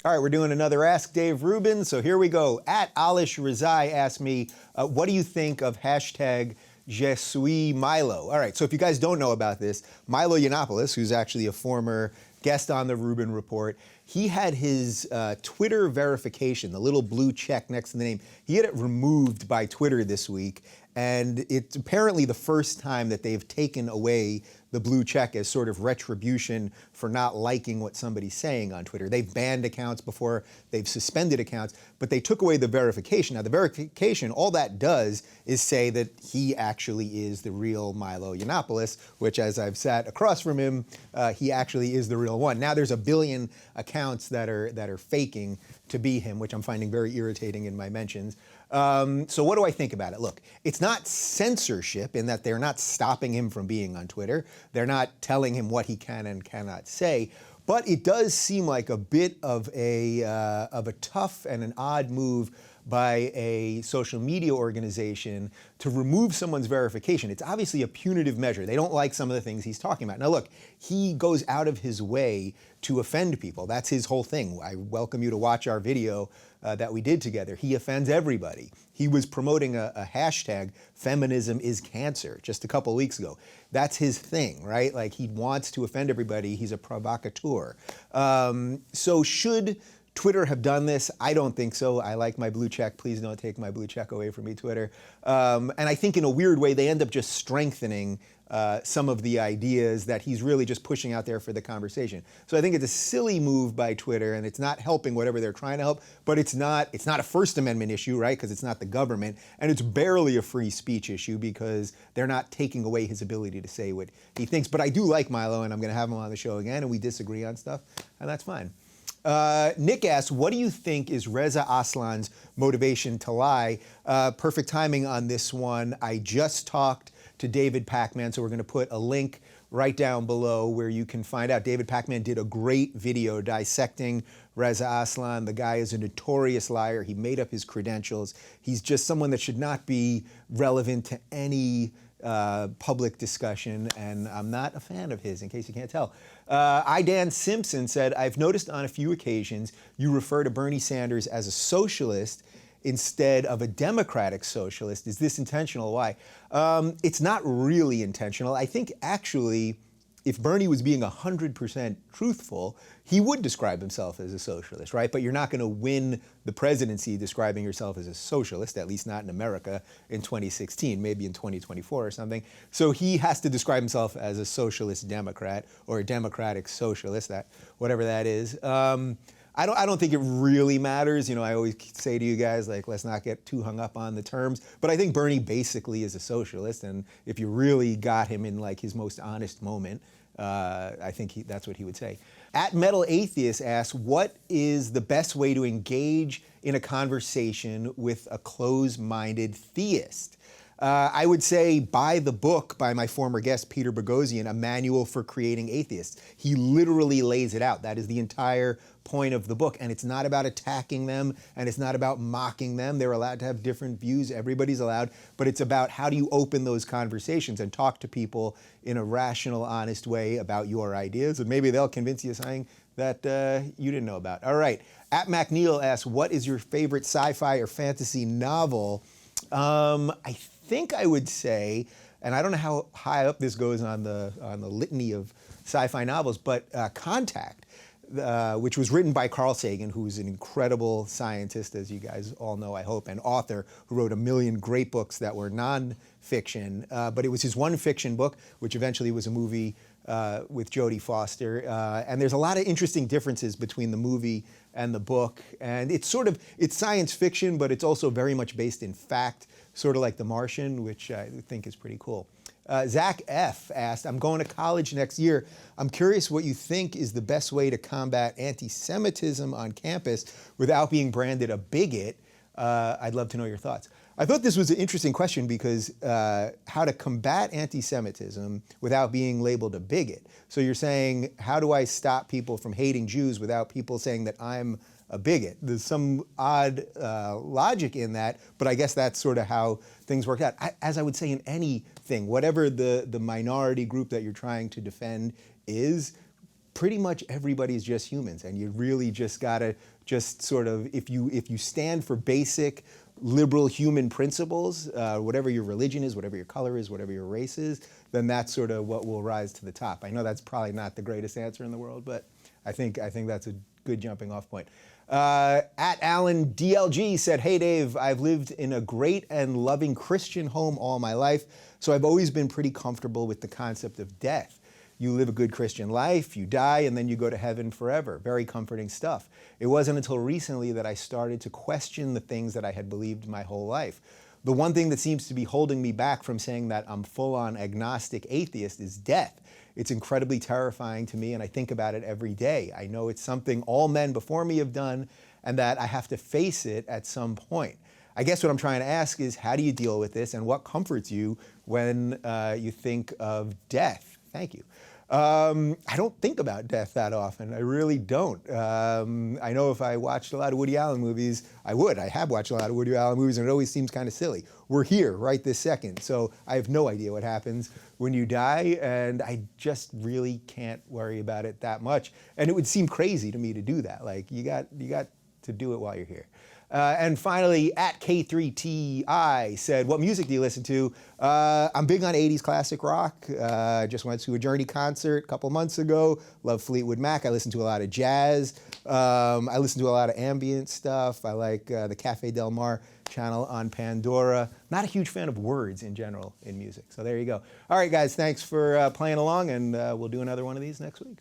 All right, we're doing another Ask Dave Rubin, so here we go. At Alish Rezai asked me, what do you think of hashtag JeSuisMilo? All right, so if you guys don't know about this, Milo Yiannopoulos, who's actually a former guest on the Rubin Report, he had his Twitter verification, the little blue check next to the name, he had it removed by Twitter this week, and it's apparently the first time that they've taken away the blue check as sort of retribution for not liking what somebody's saying on Twitter. They've banned accounts before, they've suspended accounts, but they took away the verification. Now the verification, all that does is say that he actually is the real Milo Yiannopoulos, which as I've sat across from him, he actually is the real one. Now there's a billion accounts that are faking to be him, which I'm finding very irritating in my mentions. So what do I think about it? Look, it's not censorship in that they're not stopping him from being on Twitter. They're not telling him what he can and cannot say. But it does seem like a bit of a tough and an odd move by a social media organization to remove someone's verification. It's obviously a punitive measure. They don't like some of the things he's talking about. Now look, he goes out of his way to offend people. That's his whole thing. I welcome you to watch our video that we did together. He offends everybody. He was promoting a hashtag, feminism is cancer, just a couple weeks ago. That's his thing, right? Like he wants to offend everybody. He's a provocateur. So should Twitter have done this? I don't think so. I like my blue check. Please don't take my blue check away from me, Twitter. And I think in a weird way, they end up just strengthening some of the ideas that he's really just pushing out there for the conversation. So I think it's a silly move by Twitter, and it's not helping whatever they're trying to help, but it's not a First Amendment issue, right? Because it's not the government, and it's barely a free speech issue because they're not taking away his ability to say what he thinks. But I do like Milo, and I'm gonna have him on the show again, and we disagree on stuff, and that's fine. Nick asks, what do you think is Reza Aslan's motivation to lie? Perfect timing on this one. I just talked to David Pakman, so we're going to put a link right down below where you can find out. David Pakman did a great video dissecting Reza Aslan. The guy is a notorious liar. He made up his credentials. He's just someone that should not be relevant to any public discussion, and I'm not a fan of his, in case you can't tell. Dan Simpson said, I've noticed on a few occasions you refer to Bernie Sanders as a socialist instead of a democratic socialist. Is this intentional? Why? It's not really intentional. I think actually, if Bernie was being 100% truthful, he would describe himself as a socialist, right? But you're not going to win the presidency describing yourself as a socialist, at least not in America in 2016, maybe in 2024 or something. So he has to describe himself as a socialist Democrat or a democratic socialist, whatever that is. I don't think it really matters. You know, I always say to you guys, like, let's not get too hung up on the terms. But I think Bernie basically is a socialist, and if you really got him in like his most honest moment, I think that's what he would say. At Metal Atheist asks, what is the best way to engage in a conversation with a closed-minded theist? I would say buy the book by my former guest, Peter Boghossian, A Manual for Creating Atheists. He literally lays it out. That is the entire point of the book. And it's not about attacking them, and it's not about mocking them. They're allowed to have different views. Everybody's allowed. But it's about how do you open those conversations and talk to people in a rational, honest way about your ideas. And maybe they'll convince you of something that you didn't know about. All right. At MacNeil asks, what is your favorite sci-fi or fantasy novel? I think I would say, and I don't know how high up this goes on the litany of sci-fi novels, but Contact, which was written by Carl Sagan, who's an incredible scientist, as you guys all know, I hope, and author who wrote a million great books that were non-fiction. But it was his one fiction book, which eventually was a movie with Jodie Foster. And there's a lot of interesting differences between the movie and the book. And it's science fiction, but it's also very much based in fact, sort of like The Martian, which I think is pretty cool. Zach F. asked, I'm going to college next year. I'm curious what you think is the best way to combat anti-Semitism on campus without being branded a bigot. I'd love to know your thoughts. I thought this was an interesting question because how to combat anti-Semitism without being labeled a bigot. So you're saying, how do I stop people from hating Jews without people saying that I'm a bigot? There's some odd logic in that, but I guess that's sort of how things work out. As I would say in anything, whatever the minority group that you're trying to defend is, pretty much everybody's just humans, and you really just gotta just sort of, if you stand for basic liberal human principles, whatever your religion is, whatever your color is, whatever your race is, then that's sort of what will rise to the top. I know that's probably not the greatest answer in the world, but I think that's a good jumping off point. At Alan DLG said, hey Dave, I've lived in a great and loving Christian home all my life, so I've always been pretty comfortable with the concept of death. You live a good Christian life, you die, and then you go to heaven forever. Very comforting stuff. It wasn't until recently that I started to question the things that I had believed my whole life. The one thing that seems to be holding me back from saying that I'm full-on agnostic atheist is death. It's incredibly terrifying to me, and I think about it every day. I know it's something all men before me have done, and that I have to face it at some point. I guess what I'm trying to ask is, how do you deal with this, and what comforts you when you think of death? Thank you. I don't think about death that often. I really don't. I know if I watched a lot of Woody Allen movies, I would. I have watched a lot of Woody Allen movies, and it always seems kind of silly. We're here right this second, so I have no idea what happens when you die, and I just really can't worry about it that much. And it would seem crazy to me to do that. Like, you got to do it while you're here. And finally, at K3TI said, what music do you listen to? I'm big on 80s classic rock. I just went to a Journey concert a couple months ago. Love Fleetwood Mac. I listen to a lot of jazz. I listen to a lot of ambient stuff. I like the Cafe Del Mar channel on Pandora. Not a huge fan of words in general in music. So there you go. All right, guys, thanks for playing along, and we'll do another one of these next week.